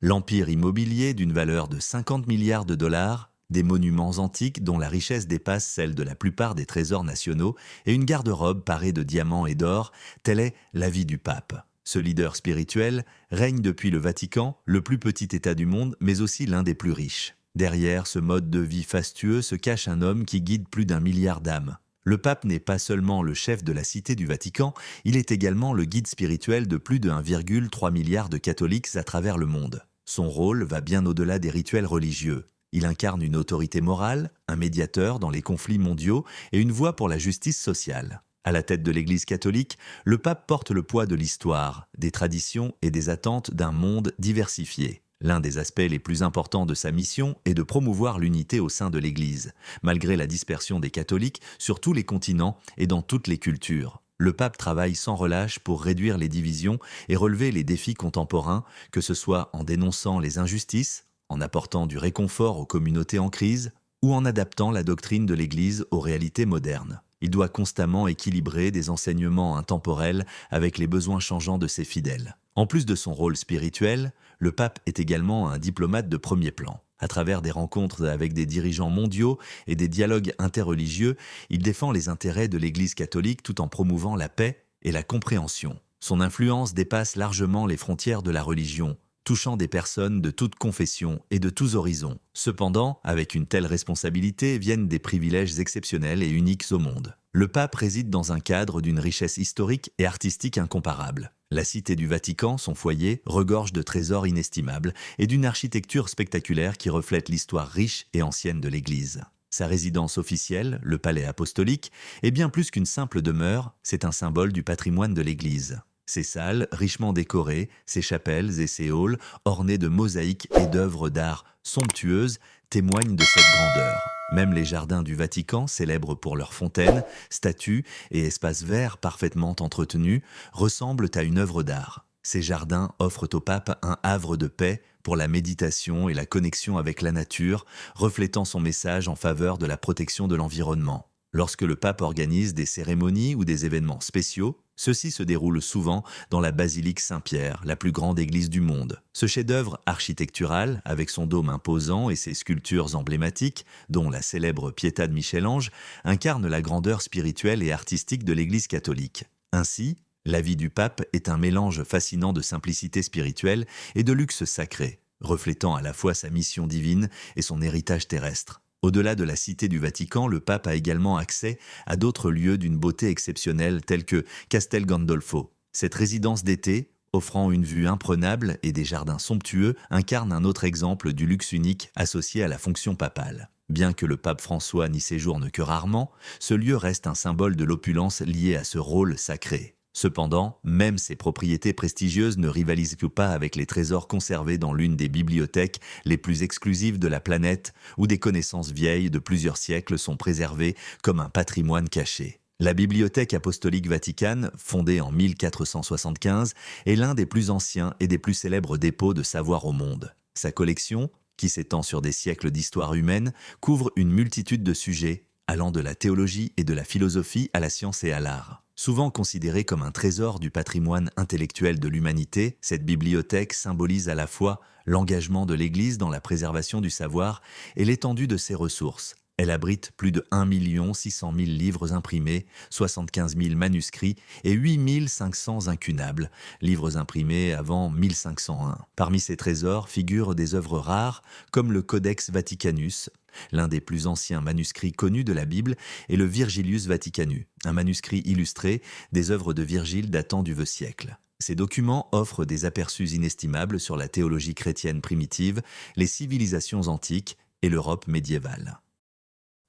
L'empire immobilier d'une valeur de 50 milliards de dollars, des monuments antiques dont la richesse dépasse celle de la plupart des trésors nationaux et une garde-robe parée de diamants et d'or, telle est la vie du pape. Ce leader spirituel règne depuis le Vatican, le plus petit État du monde, mais aussi l'un des plus riches. Derrière ce mode de vie fastueux se cache un homme qui guide plus d'1 milliard d'âmes. Le pape n'est pas seulement le chef de la Cité du Vatican, il est également le guide spirituel de plus de 1,3 milliard de catholiques à travers le monde. Son rôle va bien au-delà des rituels religieux. Il incarne une autorité morale, un médiateur dans les conflits mondiaux et une voix pour la justice sociale. À la tête de l'Église catholique, le pape porte le poids de l'histoire, des traditions et des attentes d'un monde diversifié. L'un des aspects les plus importants de sa mission est de promouvoir l'unité au sein de l'Église, malgré la dispersion des catholiques sur tous les continents et dans toutes les cultures. Le pape travaille sans relâche pour réduire les divisions et relever les défis contemporains, que ce soit en dénonçant les injustices, en apportant du réconfort aux communautés en crise ou en adaptant la doctrine de l'Église aux réalités modernes. Il doit constamment équilibrer des enseignements intemporels avec les besoins changeants de ses fidèles. En plus de son rôle spirituel, le pape est également un diplomate de premier plan. À travers des rencontres avec des dirigeants mondiaux et des dialogues interreligieux, il défend les intérêts de l'Église catholique tout en promouvant la paix et la compréhension. Son influence dépasse largement les frontières de la religion, touchant des personnes de toutes confessions et de tous horizons. Cependant, avec une telle responsabilité viennent des privilèges exceptionnels et uniques au monde. Le pape réside dans un cadre d'une richesse historique et artistique incomparable. La Cité du Vatican, son foyer, regorge de trésors inestimables et d'une architecture spectaculaire qui reflète l'histoire riche et ancienne de l'Église. Sa résidence officielle, le palais apostolique, est bien plus qu'une simple demeure, c'est un symbole du patrimoine de l'Église. Ses salles, richement décorées, ses chapelles et ses halls, ornés de mosaïques et d'œuvres d'art somptueuses, témoignent de cette grandeur. Même les jardins du Vatican, célèbres pour leurs fontaines, statues et espaces verts parfaitement entretenus, ressemblent à une œuvre d'art. Ces jardins offrent au pape un havre de paix pour la méditation et la connexion avec la nature, reflétant son message en faveur de la protection de l'environnement. Lorsque le pape organise des cérémonies ou des événements spéciaux, ceux-ci se déroulent souvent dans la basilique Saint-Pierre, la plus grande église du monde. Ce chef-d'œuvre architectural, avec son dôme imposant et ses sculptures emblématiques, dont la célèbre Pietà de Michel-Ange, incarne la grandeur spirituelle et artistique de l'Église catholique. Ainsi, la vie du pape est un mélange fascinant de simplicité spirituelle et de luxe sacré, reflétant à la fois sa mission divine et son héritage terrestre. Au-delà de la Cité du Vatican, le pape a également accès à d'autres lieux d'une beauté exceptionnelle tels que Castel Gandolfo. Cette résidence d'été, offrant une vue imprenable et des jardins somptueux, incarne un autre exemple du luxe unique associé à la fonction papale. Bien que le pape François n'y séjourne que rarement, ce lieu reste un symbole de l'opulence liée à ce rôle sacré. Cependant, même ces propriétés prestigieuses ne rivalisent pas avec les trésors conservés dans l'une des bibliothèques les plus exclusives de la planète, où des connaissances vieilles de plusieurs siècles sont préservées comme un patrimoine caché. La Bibliothèque apostolique vaticane, fondée en 1475, est l'un des plus anciens et des plus célèbres dépôts de savoir au monde. Sa collection, qui s'étend sur des siècles d'histoire humaine, couvre une multitude de sujets, allant de la théologie et de la philosophie à la science et à l'art. Souvent considérée comme un trésor du patrimoine intellectuel de l'humanité, cette bibliothèque symbolise à la fois l'engagement de l'Église dans la préservation du savoir et l'étendue de ses ressources. Elle abrite plus de 1 600 000 livres imprimés, 75 000 manuscrits et 8 500 incunables, livres imprimés avant 1501. Parmi ces trésors figurent des œuvres rares comme le Codex Vaticanus, l'un des plus anciens manuscrits connus de la Bible, et le Virgilius Vaticanus, un manuscrit illustré des œuvres de Virgile datant du IIe siècle. Ces documents offrent des aperçus inestimables sur la théologie chrétienne primitive, les civilisations antiques et l'Europe médiévale.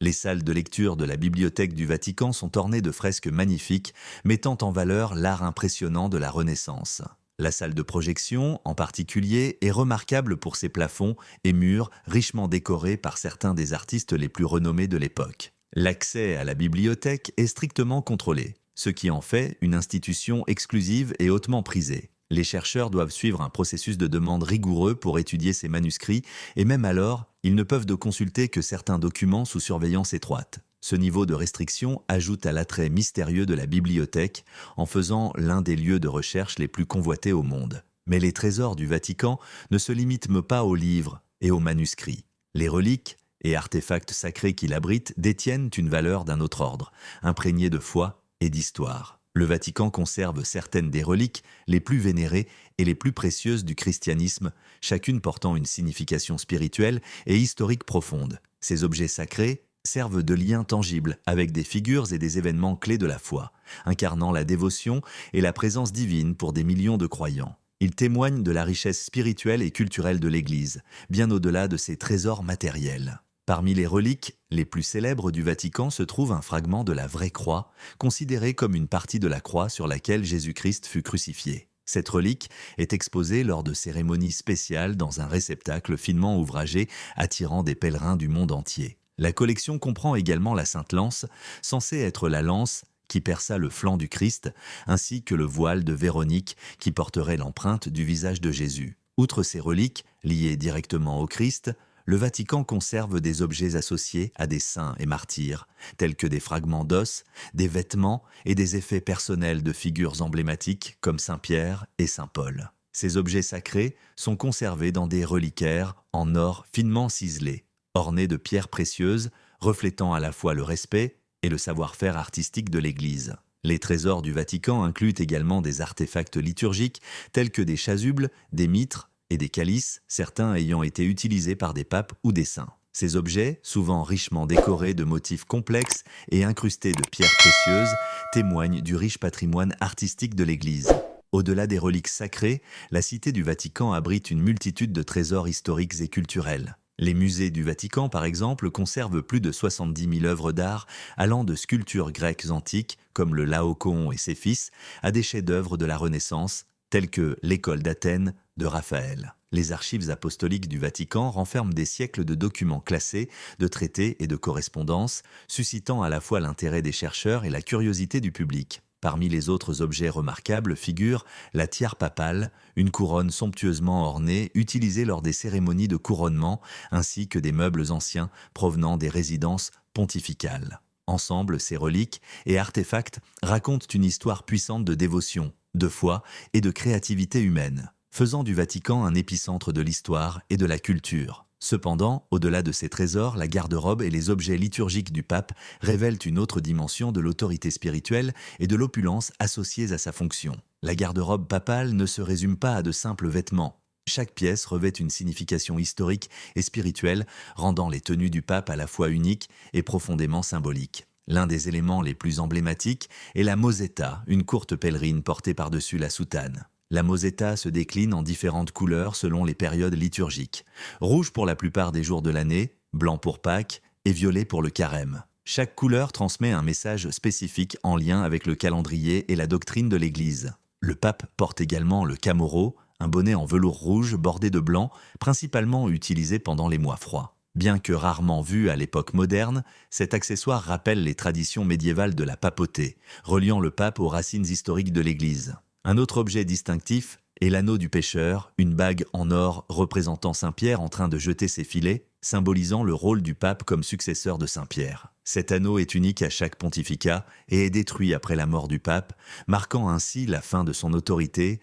Les salles de lecture de la Bibliothèque du Vatican sont ornées de fresques magnifiques, mettant en valeur l'art impressionnant de la Renaissance. La salle de projection, en particulier, est remarquable pour ses plafonds et murs richement décorés par certains des artistes les plus renommés de l'époque. L'accès à la bibliothèque est strictement contrôlé, ce qui en fait une institution exclusive et hautement prisée. Les chercheurs doivent suivre un processus de demande rigoureux pour étudier ces manuscrits, et même alors, ils ne peuvent de consulter que certains documents sous surveillance étroite. Ce niveau de restriction ajoute à l'attrait mystérieux de la bibliothèque en faisant l'un des lieux de recherche les plus convoités au monde. Mais les trésors du Vatican ne se limitent pas aux livres et aux manuscrits. Les reliques et artefacts sacrés qu'il abrite détiennent une valeur d'un autre ordre, imprégnée de foi et d'histoire. Le Vatican conserve certaines des reliques les plus vénérées et les plus précieuses du christianisme, chacune portant une signification spirituelle et historique profonde. Ces objets sacrés servent de lien tangible avec des figures et des événements clés de la foi, incarnant la dévotion et la présence divine pour des millions de croyants. Ils témoignent de la richesse spirituelle et culturelle de l'Église, bien au-delà de ses trésors matériels. Parmi les reliques les plus célèbres du Vatican se trouve un fragment de la vraie croix, considéré comme une partie de la croix sur laquelle Jésus-Christ fut crucifié. Cette relique est exposée lors de cérémonies spéciales dans un réceptacle finement ouvragé attirant des pèlerins du monde entier. La collection comprend également la Sainte Lance, censée être la lance qui perça le flanc du Christ, ainsi que le voile de Véronique qui porterait l'empreinte du visage de Jésus. Outre ces reliques, liées directement au Christ, le Vatican conserve des objets associés à des saints et martyrs, tels que des fragments d'os, des vêtements et des effets personnels de figures emblématiques comme Saint Pierre et Saint Paul. Ces objets sacrés sont conservés dans des reliquaires en or finement ciselé, ornés de pierres précieuses, reflétant à la fois le respect et le savoir-faire artistique de l'Église. Les trésors du Vatican incluent également des artefacts liturgiques tels que des chasubles, des mitres et des calices, certains ayant été utilisés par des papes ou des saints. Ces objets, souvent richement décorés de motifs complexes et incrustés de pierres précieuses, témoignent du riche patrimoine artistique de l'Église. Au-delà des reliques sacrées, la Cité du Vatican abrite une multitude de trésors historiques et culturels. Les musées du Vatican, par exemple, conservent plus de 70 000 œuvres d'art allant de sculptures grecques antiques, comme le Laocoon et ses fils, à des chefs-d'œuvre de la Renaissance, tels que l'École d'Athènes de Raphaël. Les archives apostoliques du Vatican renferment des siècles de documents classés, de traités et de correspondances, suscitant à la fois l'intérêt des chercheurs et la curiosité du public. Parmi les autres objets remarquables figure la tiare papale, une couronne somptueusement ornée utilisée lors des cérémonies de couronnement, ainsi que des meubles anciens provenant des résidences pontificales. Ensemble, ces reliques et artefacts racontent une histoire puissante de dévotion, de foi et de créativité humaine, faisant du Vatican un épicentre de l'histoire et de la culture. Cependant, au-delà de ces trésors, la garde-robe et les objets liturgiques du pape révèlent une autre dimension de l'autorité spirituelle et de l'opulence associées à sa fonction. La garde-robe papale ne se résume pas à de simples vêtements. Chaque pièce revêt une signification historique et spirituelle, rendant les tenues du pape à la fois uniques et profondément symboliques. L'un des éléments les plus emblématiques est la mozzetta, une courte pèlerine portée par-dessus la soutane. La mozzetta se décline en différentes couleurs selon les périodes liturgiques. Rouge pour la plupart des jours de l'année, blanc pour Pâques et violet pour le carême. Chaque couleur transmet un message spécifique en lien avec le calendrier et la doctrine de l'Église. Le pape porte également le camoro, un bonnet en velours rouge bordé de blanc, principalement utilisé pendant les mois froids. Bien que rarement vu à l'époque moderne, cet accessoire rappelle les traditions médiévales de la papauté, reliant le pape aux racines historiques de l'Église. Un autre objet distinctif est l'anneau du pêcheur, une bague en or représentant Saint-Pierre en train de jeter ses filets, symbolisant le rôle du pape comme successeur de Saint-Pierre. Cet anneau est unique à chaque pontificat et est détruit après la mort du pape, marquant ainsi la fin de son autorité.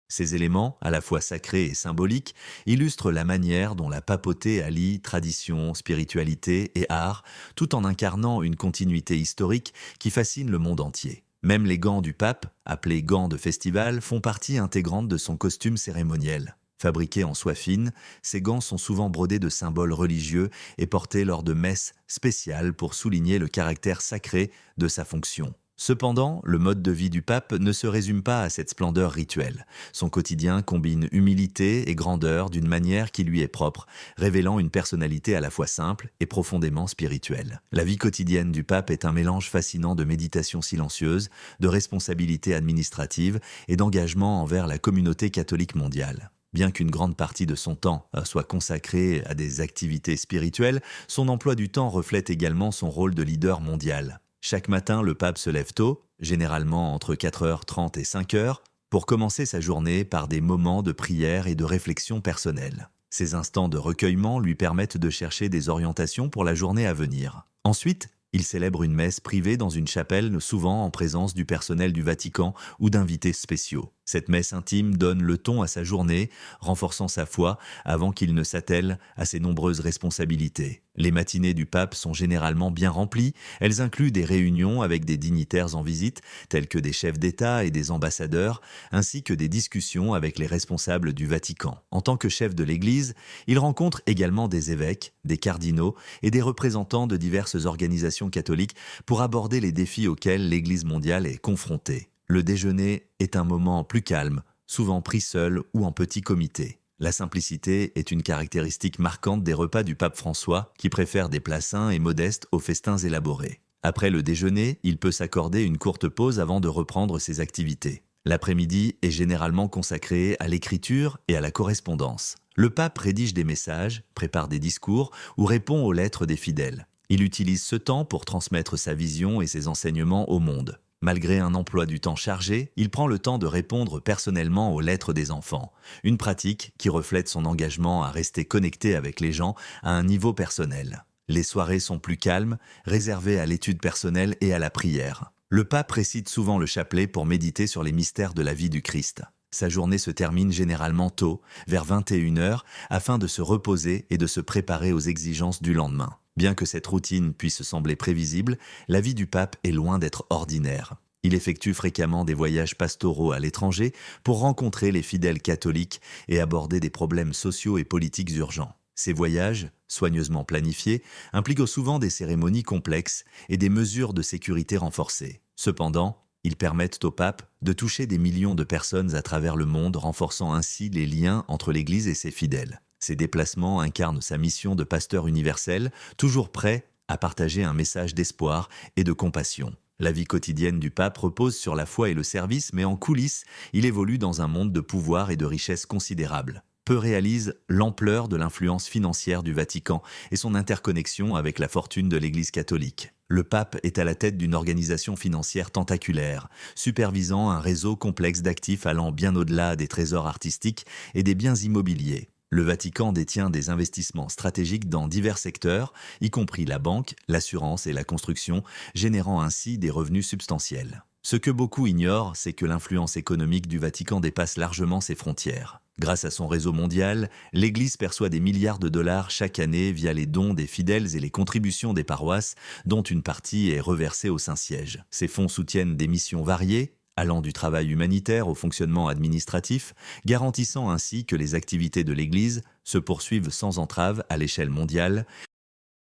Ces éléments, à la fois sacrés et symboliques, illustrent la manière dont la papauté allie tradition, spiritualité et art, tout en incarnant une continuité historique qui fascine le monde entier. Même les gants du pape, appelés gants de festival, font partie intégrante de son costume cérémoniel. Fabriqués en soie fine, ces gants sont souvent brodés de symboles religieux et portés lors de messes spéciales pour souligner le caractère sacré de sa fonction. Cependant, le mode de vie du pape ne se résume pas à cette splendeur rituelle. Son quotidien combine humilité et grandeur d'une manière qui lui est propre, révélant une personnalité à la fois simple et profondément spirituelle. La vie quotidienne du pape est un mélange fascinant de méditation silencieuse, de responsabilité administrative et d'engagement envers la communauté catholique mondiale. Bien qu'une grande partie de son temps soit consacrée à des activités spirituelles, son emploi du temps reflète également son rôle de leader mondial. Chaque matin, le pape se lève tôt, généralement entre 4h30 et 5h, pour commencer sa journée par des moments de prière et de réflexion personnelle. Ces instants de recueillement lui permettent de chercher des orientations pour la journée à venir. Ensuite, il célèbre une messe privée dans une chapelle, souvent en présence du personnel du Vatican ou d'invités spéciaux. Cette messe intime donne le ton à sa journée, renforçant sa foi avant qu'il ne s'attelle à ses nombreuses responsabilités. Les matinées du pape sont généralement bien remplies, elles incluent des réunions avec des dignitaires en visite, tels que des chefs d'État et des ambassadeurs, ainsi que des discussions avec les responsables du Vatican. En tant que chef de l'Église, il rencontre également des évêques, des cardinaux et des représentants de diverses organisations catholiques pour aborder les défis auxquels l'Église mondiale est confrontée. Le déjeuner est un moment plus calme, souvent pris seul ou en petit comité. La simplicité est une caractéristique marquante des repas du pape François, qui préfère des plats sains et modestes aux festins élaborés. Après le déjeuner, il peut s'accorder une courte pause avant de reprendre ses activités. L'après-midi est généralement consacré à l'écriture et à la correspondance. Le pape rédige des messages, prépare des discours ou répond aux lettres des fidèles. Il utilise ce temps pour transmettre sa vision et ses enseignements au monde. Malgré un emploi du temps chargé, il prend le temps de répondre personnellement aux lettres des enfants, une pratique qui reflète son engagement à rester connecté avec les gens à un niveau personnel. Les soirées sont plus calmes, réservées à l'étude personnelle et à la prière. Le pape récite souvent le chapelet pour méditer sur les mystères de la vie du Christ. Sa journée se termine généralement tôt, vers 21 heures, afin de se reposer et de se préparer aux exigences du lendemain. Bien que cette routine puisse sembler prévisible, la vie du pape est loin d'être ordinaire. Il effectue fréquemment des voyages pastoraux à l'étranger pour rencontrer les fidèles catholiques et aborder des problèmes sociaux et politiques urgents. Ces voyages, soigneusement planifiés, impliquent souvent des cérémonies complexes et des mesures de sécurité renforcées. Cependant, ils permettent au pape de toucher des millions de personnes à travers le monde, renforçant ainsi les liens entre l'Église et ses fidèles. Ces déplacements incarnent sa mission de pasteur universel, toujours prêt à partager un message d'espoir et de compassion. La vie quotidienne du pape repose sur la foi et le service, mais en coulisses, il évolue dans un monde de pouvoir et de richesse considérables. Peu réalisent l'ampleur de l'influence financière du Vatican et son interconnexion avec la fortune de l'Église catholique. Le pape est à la tête d'une organisation financière tentaculaire, supervisant un réseau complexe d'actifs allant bien au-delà des trésors artistiques et des biens immobiliers. Le Vatican détient des investissements stratégiques dans divers secteurs, y compris la banque, l'assurance et la construction, générant ainsi des revenus substantiels. Ce que beaucoup ignorent, c'est que l'influence économique du Vatican dépasse largement ses frontières. Grâce à son réseau mondial, l'Église perçoit des milliards de dollars chaque année via les dons des fidèles et les contributions des paroisses, dont une partie est reversée au Saint-Siège. Ces fonds soutiennent des missions variées, allant du travail humanitaire au fonctionnement administratif, garantissant ainsi que les activités de l'Église se poursuivent sans entrave à l'échelle mondiale.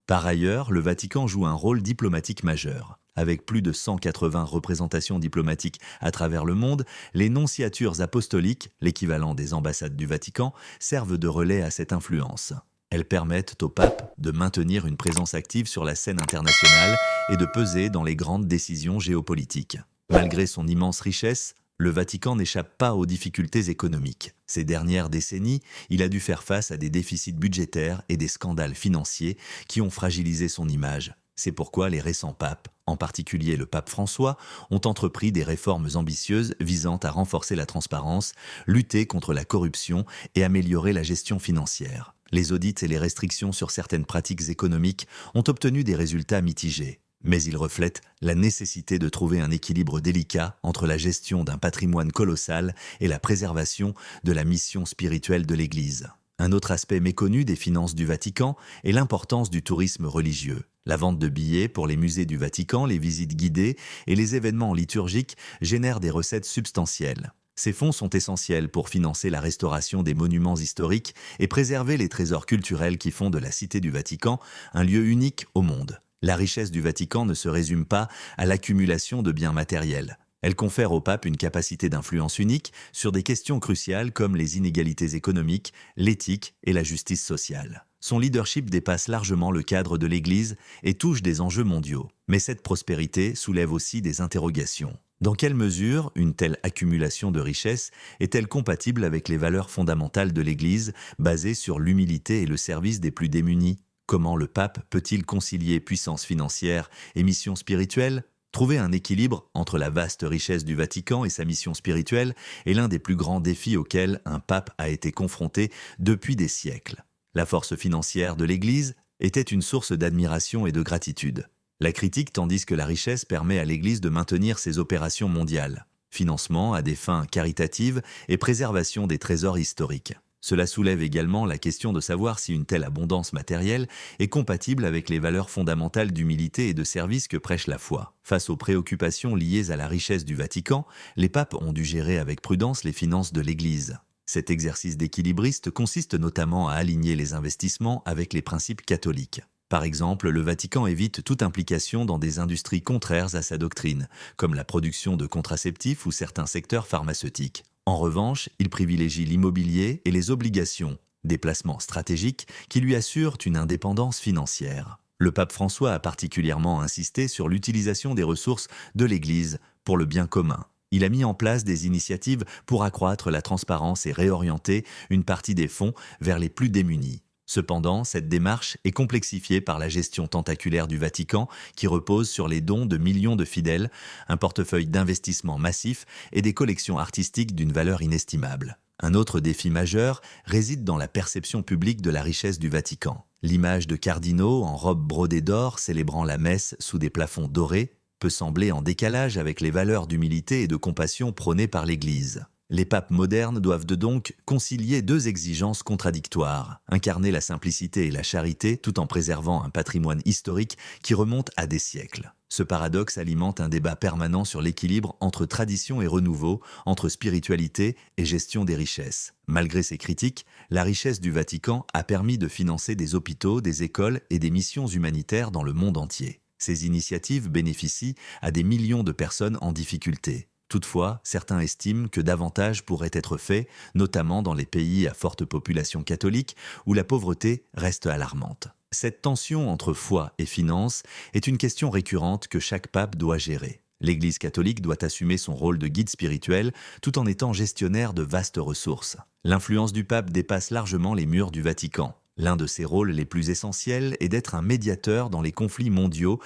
Par ailleurs, le Vatican joue un rôle diplomatique majeur. Avec plus de 180 représentations diplomatiques à travers le monde, les nonciatures apostoliques, l'équivalent des ambassades du Vatican, servent de relais à cette influence. Elles permettent au pape de maintenir une présence active sur la scène internationale et de peser dans les grandes décisions géopolitiques. Malgré son immense richesse, le Vatican n'échappe pas aux difficultés économiques. Ces dernières décennies, il a dû faire face à des déficits budgétaires et des scandales financiers qui ont fragilisé son image. C'est pourquoi les récents papes, en particulier le pape François, ont entrepris des réformes ambitieuses visant à renforcer la transparence, lutter contre la corruption et améliorer la gestion financière. Les audits et les restrictions sur certaines pratiques économiques ont obtenu des résultats mitigés. Mais ils reflètent la nécessité de trouver un équilibre délicat entre la gestion d'un patrimoine colossal et la préservation de la mission spirituelle de l'Église. Un autre aspect méconnu des finances du Vatican est l'importance du tourisme religieux. La vente de billets pour les musées du Vatican, les visites guidées et les événements liturgiques génèrent des recettes substantielles. Ces fonds sont essentiels pour financer la restauration des monuments historiques et préserver les trésors culturels qui font de la Cité du Vatican un lieu unique au monde. La richesse du Vatican ne se résume pas à l'accumulation de biens matériels. Elle confère au pape une capacité d'influence unique sur des questions cruciales comme les inégalités économiques, l'éthique et la justice sociale. Son leadership dépasse largement le cadre de l'Église et touche des enjeux mondiaux. Mais cette prospérité soulève aussi des interrogations. Dans quelle mesure une telle accumulation de richesses est-elle compatible avec les valeurs fondamentales de l'Église, basées sur l'humilité et le service des plus démunis ? Comment le pape peut-il concilier puissance financière et mission spirituelle ? Trouver un équilibre entre la vaste richesse du Vatican et sa mission spirituelle est l'un des plus grands défis auxquels un pape a été confronté depuis des siècles. La force financière de l'Église était une source d'admiration et de gratitude. La critique tandis que la richesse permet à l'Église de maintenir ses opérations mondiales. financement à des fins caritatives et préservation des trésors historiques. Cela soulève également la question de savoir si une telle abondance matérielle est compatible avec les valeurs fondamentales d'humilité et de service que prêche la foi. Face aux préoccupations liées à la richesse du Vatican, les papes ont dû gérer avec prudence les finances de l'Église. Cet exercice d'équilibriste consiste notamment à aligner les investissements avec les principes catholiques. Par exemple, le Vatican évite toute implication dans des industries contraires à sa doctrine, comme la production de contraceptifs ou certains secteurs pharmaceutiques. En revanche, il privilégie l'immobilier et les obligations, des placements stratégiques qui lui assurent une indépendance financière. Le pape François a particulièrement insisté sur l'utilisation des ressources de l'Église pour le bien commun. Il a mis en place des initiatives pour accroître la transparence et réorienter une partie des fonds vers les plus démunis. Cependant, cette démarche est complexifiée par la gestion tentaculaire du Vatican qui repose sur les dons de millions de fidèles, un portefeuille d'investissement massif et des collections artistiques d'une valeur inestimable. Un autre défi majeur réside dans la perception publique de la richesse du Vatican. L'image de cardinaux en robe brodée d'or célébrant la messe sous des plafonds dorés peut sembler en décalage avec les valeurs d'humilité et de compassion prônées par l'Église. Les papes modernes doivent donc concilier deux exigences contradictoires, incarner la simplicité et la charité tout en préservant un patrimoine historique qui remonte à des siècles. Ce paradoxe alimente un débat permanent sur l'équilibre entre tradition et renouveau, entre spiritualité et gestion des richesses. Malgré ces critiques, la richesse du Vatican a permis de financer des hôpitaux, des écoles et des missions humanitaires dans le monde entier. Ces initiatives bénéficient à des millions de personnes en difficulté. Toutefois, certains estiment que davantage pourrait être fait, notamment dans les pays à forte population catholique où la pauvreté reste alarmante. Cette tension entre foi et finance est une question récurrente que chaque pape doit gérer. L'Église catholique doit assumer son rôle de guide spirituel tout en étant gestionnaire de vastes ressources. L'influence du pape dépasse largement les murs du Vatican. L'un de ses rôles les plus essentiels est d'être un médiateur dans les conflits mondiaux.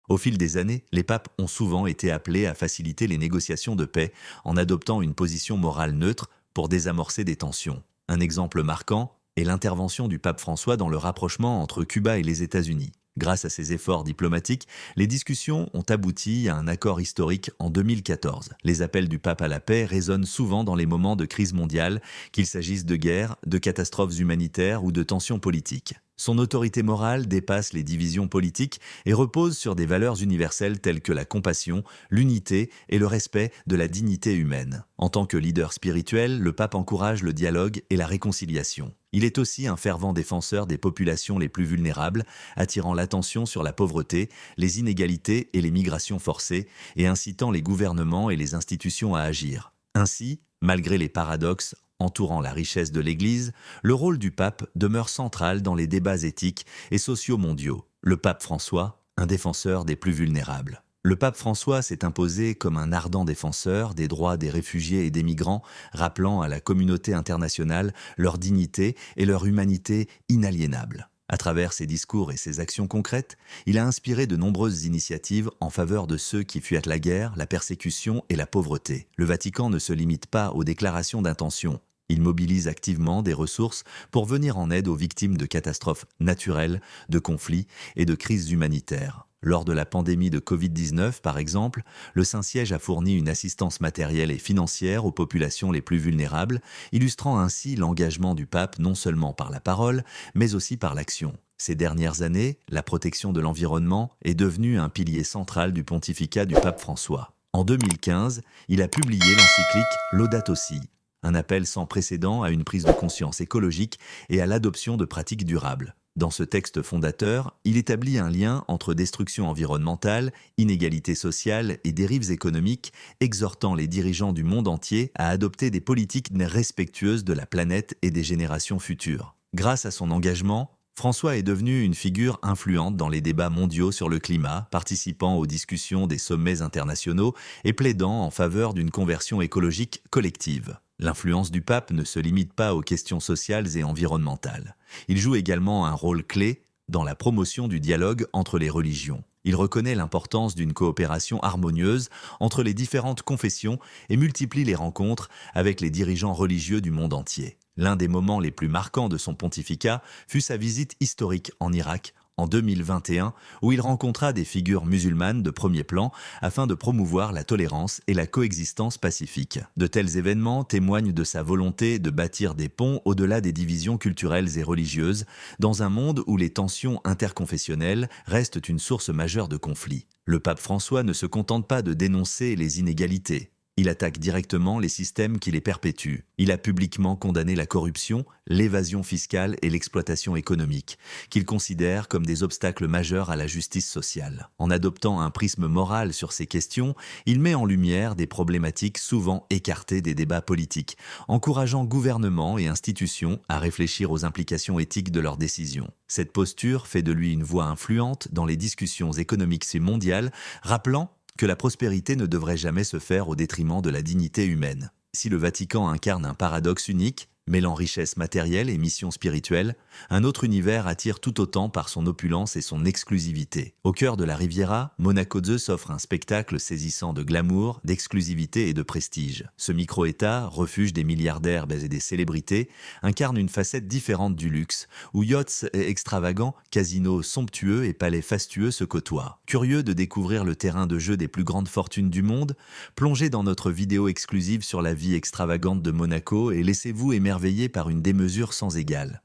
Au fil des années, les papes ont souvent été appelés à faciliter les négociations de paix en adoptant une position morale neutre pour désamorcer des tensions. Un exemple marquant est l'intervention du pape François dans le rapprochement entre Cuba et les États-Unis. Grâce à ces efforts diplomatiques, les discussions ont abouti à un accord historique en 2014. Les appels du pape à la paix résonnent souvent dans les moments de crise mondiale, qu'il s'agisse de guerre, de catastrophes humanitaires ou de tensions politiques. Son autorité morale dépasse les divisions politiques et repose sur des valeurs universelles telles que la compassion, l'unité et le respect de la dignité humaine. En tant que leader spirituel, le pape encourage le dialogue et la réconciliation. Il est aussi un fervent défenseur des populations les plus vulnérables, attirant l'attention sur la pauvreté, les inégalités et les migrations forcées, et incitant les gouvernements et les institutions à agir. Ainsi, malgré les paradoxes entourant la richesse de l'Église, le rôle du pape demeure central dans les débats éthiques et sociaux mondiaux. Le pape François, un défenseur des plus vulnérables. Le pape François s'est imposé comme un ardent défenseur des droits des réfugiés et des migrants, rappelant à la communauté internationale leur dignité et leur humanité inaliénables. À travers ses discours et ses actions concrètes, il a inspiré de nombreuses initiatives en faveur de ceux qui fuient la guerre, la persécution et la pauvreté. Le Vatican ne se limite pas aux déclarations d'intention. Il mobilise activement des ressources pour venir en aide aux victimes de catastrophes naturelles, de conflits et de crises humanitaires. Lors de la pandémie de Covid-19, par exemple, le Saint-Siège a fourni une assistance matérielle et financière aux populations les plus vulnérables, illustrant ainsi l'engagement du pape non seulement par la parole, mais aussi par l'action. Ces dernières années, la protection de l'environnement est devenue un pilier central du pontificat du pape François. En 2015, il a publié l'encyclique Laudato Si, un appel sans précédent à une prise de conscience écologique et à l'adoption de pratiques durables. Dans ce texte fondateur, il établit un lien entre destruction environnementale, inégalité sociale et dérives économiques, exhortant les dirigeants du monde entier à adopter des politiques respectueuses de la planète et des générations futures. Grâce à son engagement, François est devenu une figure influente dans les débats mondiaux sur le climat, participant aux discussions des sommets internationaux et plaidant en faveur d'une conversion écologique collective. L'influence du pape ne se limite pas aux questions sociales et environnementales. Il joue également un rôle clé dans la promotion du dialogue entre les religions. Il reconnaît l'importance d'une coopération harmonieuse entre les différentes confessions et multiplie les rencontres avec les dirigeants religieux du monde entier. L'un des moments les plus marquants de son pontificat fut sa visite historique en Irak en 2021, où il rencontra des figures musulmanes de premier plan afin de promouvoir la tolérance et la coexistence pacifique. De tels événements témoignent de sa volonté de bâtir des ponts au-delà des divisions culturelles et religieuses, dans un monde où les tensions interconfessionnelles restent une source majeure de conflits. Le pape François ne se contente pas de dénoncer les inégalités. Il attaque directement les systèmes qui les perpétuent. Il a publiquement condamné la corruption, l'évasion fiscale et l'exploitation économique, qu'il considère comme des obstacles majeurs à la justice sociale. En adoptant un prisme moral sur ces questions, il met en lumière des problématiques souvent écartées des débats politiques, encourageant gouvernements et institutions à réfléchir aux implications éthiques de leurs décisions. Cette posture fait de lui une voix influente dans les discussions économiques et mondiales, rappelant que la prospérité ne devrait jamais se faire au détriment de la dignité humaine. Si le Vatican incarne un paradoxe unique, mêlant richesse matérielle et mission spirituelle, un autre univers attire tout autant par son opulence et son exclusivité. Au cœur de la Riviera, Monaco 2 s'offre un spectacle saisissant de glamour, d'exclusivité et de prestige. Ce micro-État, refuge des milliardaires et des célébrités, incarne une facette différente du luxe, où yachts extravagants, casinos somptueux et palais fastueux se côtoient. Curieux de découvrir le terrain de jeu des plus grandes fortunes du monde, plongez dans notre vidéo exclusive sur la vie extravagante de Monaco et laissez-vous émerveiller par une démesure sans égale.